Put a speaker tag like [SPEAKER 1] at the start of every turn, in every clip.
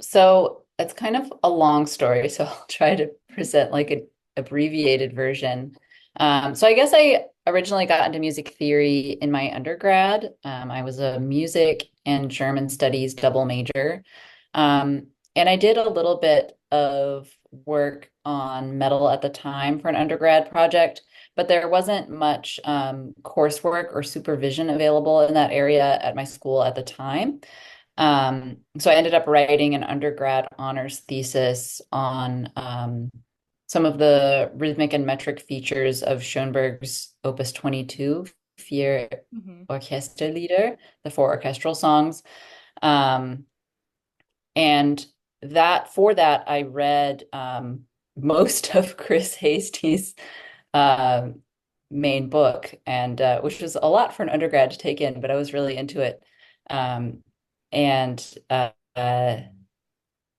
[SPEAKER 1] So it's kind of a long story, so I'll try to present like an abbreviated version. So I guess I originally got into music theory in my undergrad. I was a music and German studies double major. And I did a little bit of work on metal at the time for an undergrad project, but there wasn't much coursework or supervision available in that area at my school at the time. So I ended up writing an undergrad honors thesis on some of the rhythmic and metric features of Schoenberg's Opus 22, Vier
[SPEAKER 2] Hmm.
[SPEAKER 1] Orchesterlieder, the four orchestral songs. Um, and that for that, I read most of Chris Hasty's uh, main book, and which was a lot for an undergrad to take in, but I was really into it. Um, and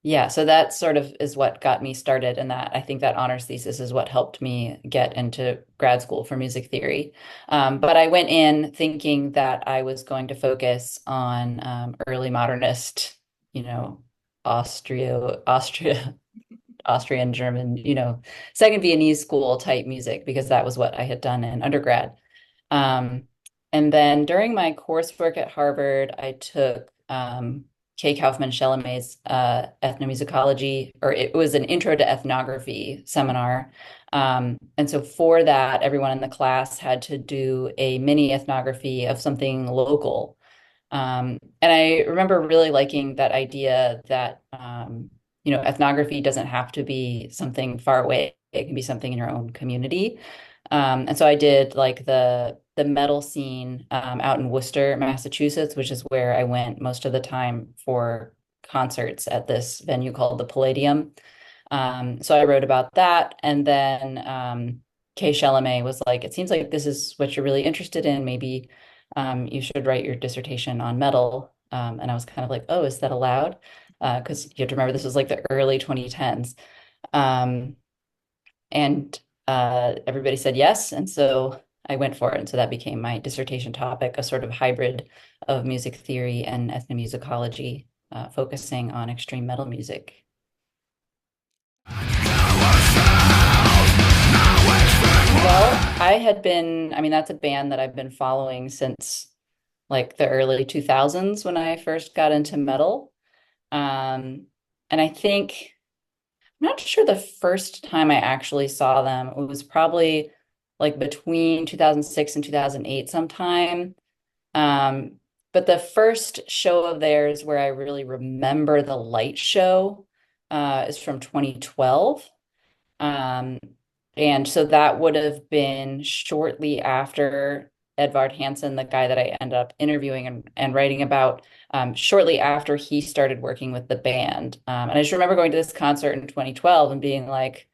[SPEAKER 1] yeah, so that sort of is what got me started, and that I think that honors thesis is what helped me get into grad school for music theory. But I went in thinking that I was going to focus on early modernist, you know, Austria, Austrian, German, Second Viennese school type music because that was what I had done in undergrad. Um, and then during my coursework at Harvard, I took Kay Kaufman Chalamet's ethnomusicology, or it was an intro to ethnography seminar. And so for that, everyone in the class had to do a mini ethnography of something local. And I remember really liking that idea that, ethnography doesn't have to be something far away. It can be something in your own community. And so I did like the metal scene out in Worcester, Massachusetts, which is where I went most of the time for concerts at this venue called the Palladium. So I wrote about that, and then Kay Chalamet was like, "It seems like this is what you're really interested in. Maybe you should write your dissertation on metal." And I was kind of like, "Oh, is that allowed?" Because you have to remember this was like the early 2010s. Um, and everybody said yes. And so I went for it. And so that became my dissertation topic, a sort of hybrid of music theory and ethnomusicology, focusing on extreme metal music. Well, I mean, that's a band that I've been following since like the early 2000s when I first got into metal. Um, and I think I'm not sure the first time I actually saw them. It was probably like between 2006 and 2008 sometime. Um, but the first show of theirs where I really remember the light show is from 2012. Um, and so that would have been shortly after Edvard Hansson, the guy that I ended up interviewing and writing about, shortly after he started working with the band. And I just remember going to this concert in 2012 and being like,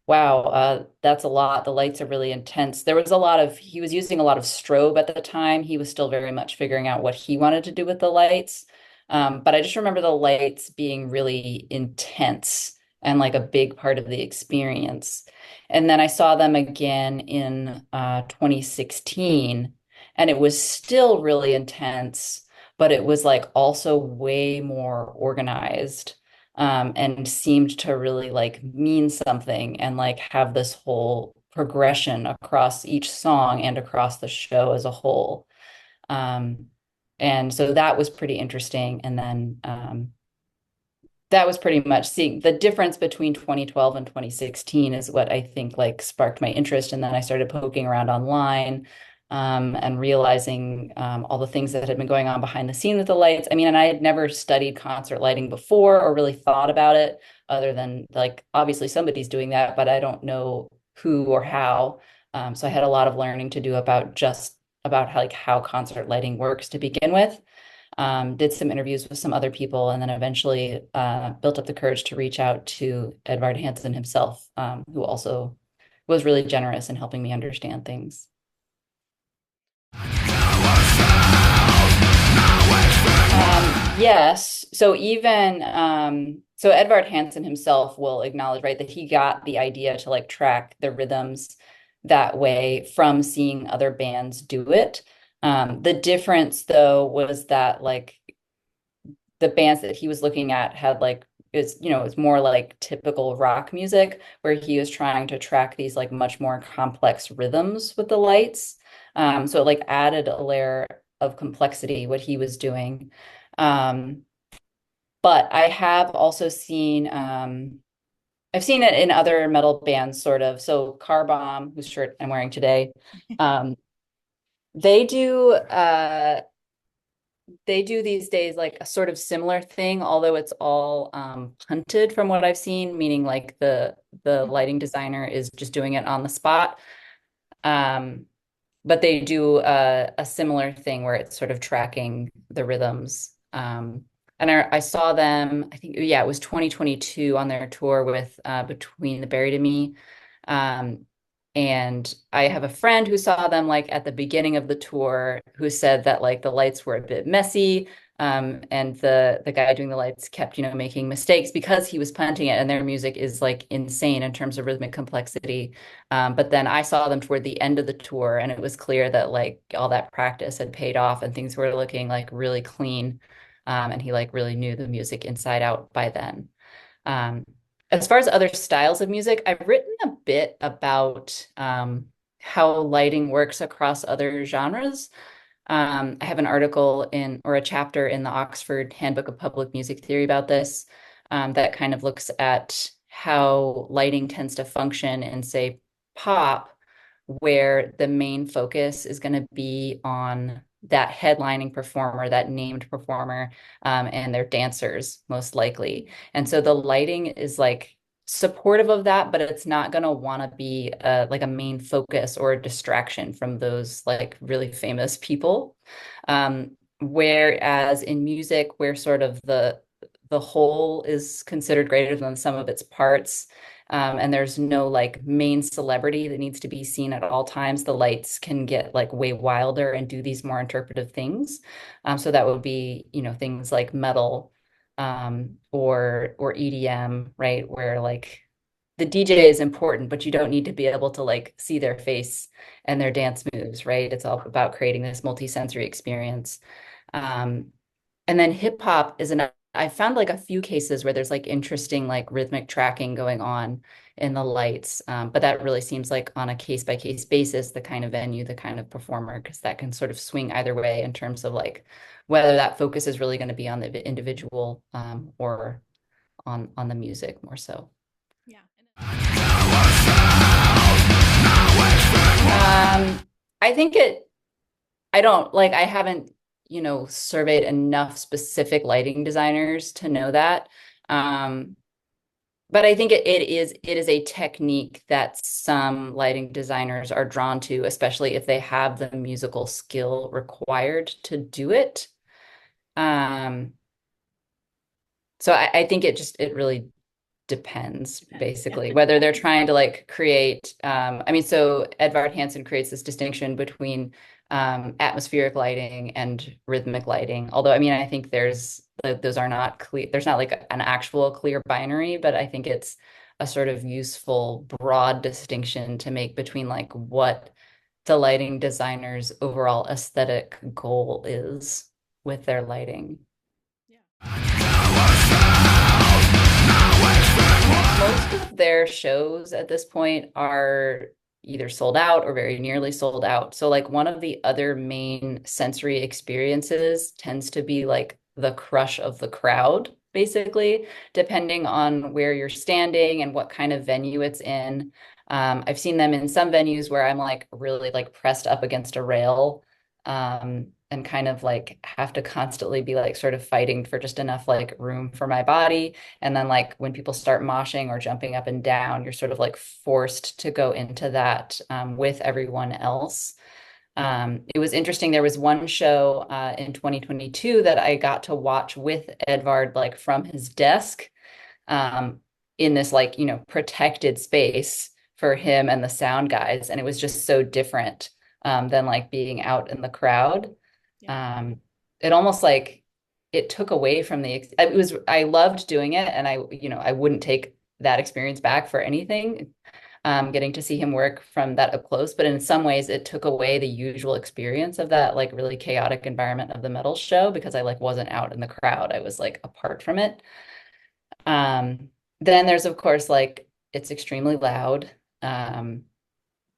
[SPEAKER 1] wow, that's a lot. The lights are really intense. He was using a lot of strobe at the time. He was still very much figuring out what he wanted to do with the lights. But I just remember the lights being really intense and like a big part of the experience. And then I saw them again in 2016, and it was still really intense, but it was like also way more organized, and seemed to really like mean something and like have this whole progression across each song and across the show as a whole. Um, and so that was pretty interesting. And then that was pretty much seeing the difference between 2012 and 2016 is what I think like sparked my interest. And then I started poking around online, and realizing all the things that had been going on behind the scenes with the lights. I mean, and I had never studied concert lighting before or really thought about it other than like obviously somebody's doing that, but I don't know who or how. So I had a lot of learning to do about just about how concert lighting works to begin with. Did some interviews with some other people, and then eventually built up the courage to reach out to Edvard Hansson himself, who also was really generous in helping me understand things. Yes. So Edvard Hansson himself will acknowledge, right, that he got the idea to like track the rhythms that way from seeing other bands do it. The difference though was that like the bands that he was looking at had like it's more like typical rock music where he was trying to track these like much more complex rhythms with the lights. So it like added a layer of complexity what he was doing. Um, but I have also seen I've seen it in other metal bands sort of. So Car Bomb, whose shirt I'm wearing today, um, they do they do these days like a sort of similar thing, although it's all punted from what I've seen, meaning like the lighting designer is just doing it on the spot. Um, but they do a similar thing where it's sort of tracking the rhythms. And I saw them, I think, yeah, it was 2022 on their tour with Between the Buried and Me. Um, and I have a friend who saw them like at the beginning of the tour who said that like the lights were a bit messy. And the guy doing the lights kept, making mistakes because he was punting it, and their music is like insane in terms of rhythmic complexity. But then I saw them toward the end of the tour, and it was clear that like all that practice had paid off and things were looking like really clean. And he like really knew the music inside out by then. Um, as far as other styles of music, I've written a bit about how lighting works across other genres. I have an article in or a chapter in the Oxford Handbook of Public Music Theory about this that kind of looks at how lighting tends to function in, say, pop, where the main focus is going to be on that headlining performer, that named performer, and their dancers, most likely. And so the lighting is like supportive of that, but it's not going to want to be like a main focus or a distraction from those like really famous people. Whereas in music, where sort of the whole is considered greater than the sum of its parts, and there's no like main celebrity that needs to be seen at all times, the lights can get like way wilder and do these more interpretive things. So that would be, things like metal, or EDM, right? Where like the DJ is important, but you don't need to be able to like see their face and their dance moves, right? It's all about creating this multi-sensory experience. Um, and then hip hop is I found like a few cases where there's like interesting like rhythmic tracking going on in the lights. But that really seems like on a case by case basis, the kind of venue, the kind of performer, because that can sort of swing either way in terms of like whether that focus is really going to be on the individual, or on the music more so.
[SPEAKER 2] Yeah.
[SPEAKER 1] I think I don't like, I haven't, surveyed enough specific lighting designers to know that. Um, but I think it is a technique that some lighting designers are drawn to, especially if they have the musical skill required to do it. Um, so I think it really depends
[SPEAKER 2] Depends. Yeah.
[SPEAKER 1] basically whether they're trying to like create I mean, so Edvard Hansson creates this distinction between atmospheric lighting and rhythmic lighting, although I mean I think those are not clear, there's not like an actual clear binary, but I think it's a sort of useful broad distinction to make between like what the lighting designer's overall aesthetic goal is with their lighting. Most of their shows at this point are either sold out or very nearly sold out. So like one of the other main sensory experiences tends to be like the crush of the crowd, basically, depending on where you're standing and what kind of venue it's in. I've seen them in some venues where I'm like really like pressed up against a rail, and kind of like have to constantly be like sort of fighting for just enough like room for my body. And then like when people start moshing or jumping up and down, you're sort of like forced to go into that, with everyone else. It was interesting. There was one show in 2022 that I got to watch with Edvard, like from his desk, um, in this like, protected space for him and the sound guys. And it was just so different, than like being out in the crowd.
[SPEAKER 2] Yeah.
[SPEAKER 1] Um, it almost like it took away from it was, I loved doing it, and I wouldn't take that experience back for anything. getting to see him work from that up close. But in some ways, it took away the usual experience of that like really chaotic environment of the metal show because I like wasn't out in the crowd. I was like apart from it. Um, then there's of course like it's extremely loud. Um,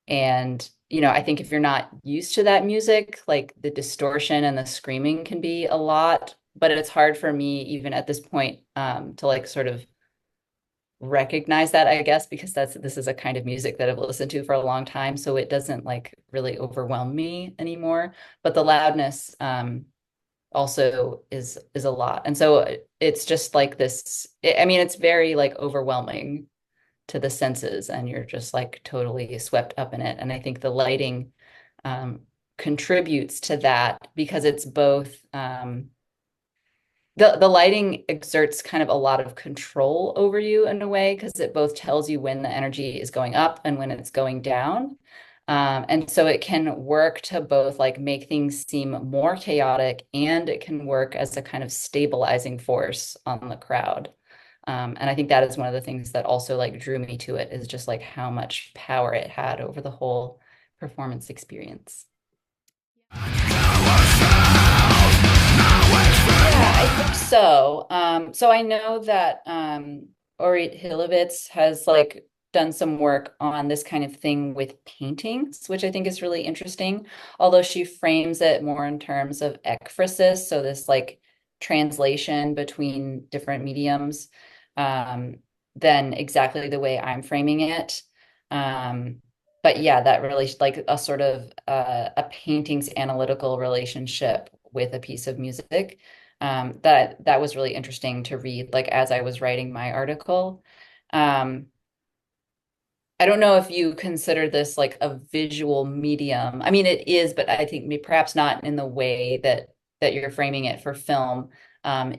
[SPEAKER 1] and I think if you're not used to that music, like the distortion and the screaming can be a lot, but it's hard for me even at this point to like sort of recognize that, I guess, because this is a kind of music that I've listened to for a long time, so it doesn't like really overwhelm me anymore. But the loudness also is a lot. And so it's just like this, I mean, it's very like overwhelming to the senses and you're just like totally swept up in it. And I think the lighting um, contributes to that because it's both the lighting exerts kind of a lot of control over you in a way because it both tells you when the energy is going up and when it's going down. And so it can work to both like make things seem more chaotic and it can work as a kind of stabilizing force on the crowd. And I think that is one of the things that also like drew me to it is just like how much power it had over the whole performance experience. Yeah, I think so. So I know that Orit Hilovitz has like done some work on this kind of thing with paintings, which I think is really interesting. Although she frames it more in terms of ekphrasis, so this like translation between different mediums, um, than exactly the way I'm framing it. Um, but yeah, that really like a sort of a painting's analytical relationship with a piece of music that was really interesting to read, like as I was writing my article. Um, I don't know if you consider this like a visual medium. I mean, it is, but I think perhaps not in the way that you're framing it for film,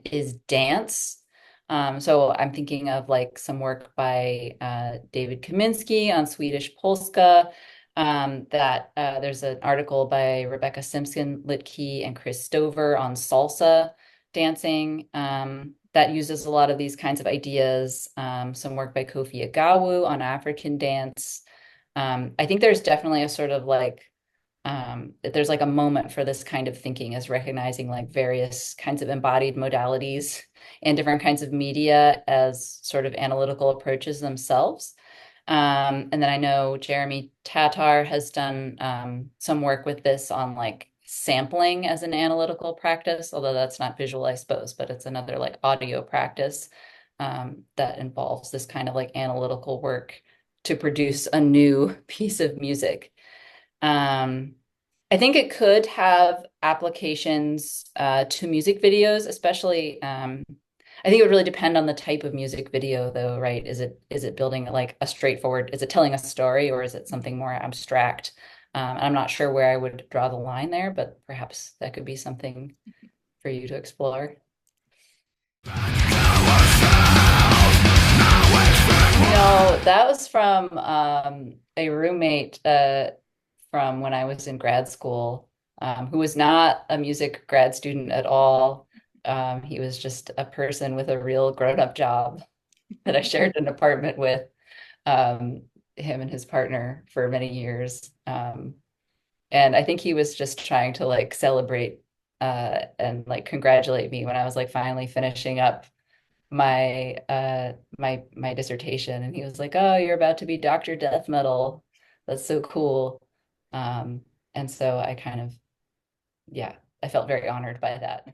[SPEAKER 1] is dance. So I'm thinking of like some work by David Kaminsky on Swedish polska. That there's an article by Rebecca Simpson Litkey and Chris Stover on salsa dancing that uses a lot of these kinds of ideas. Some work by Kofi Agawu on African dance. I think there's definitely a sort of like there's like a moment for this kind of thinking as recognizing like various kinds of embodied modalities and different kinds of media as sort of analytical approaches themselves. And then I know Jeremy Tatar has done some work with this on like sampling as an analytical practice, although that's not visual, I suppose, but it's another like audio practice that involves this kind of like analytical work to produce a new piece of music. Um, I think it could have applications to music videos, especially. I think it would really depend on the type of music video, though, right? Is it building like a straightforward? Is it telling a story, or is it something more abstract? I'm not sure where I would draw the line there, but perhaps that could be something for you to explore. No, that was from a roommate from when I was in grad school, who was not a music grad student at all. He was just a person with a real grown-up job that I shared an apartment with, um, him and his partner for many years. And I think he was just trying to like celebrate and like congratulate me when I was like finally finishing up my dissertation, and he was like, "Oh, you're about to be Dr. Death Metal. That's so cool." Um, and so I kind of, yeah, I felt very honored by that.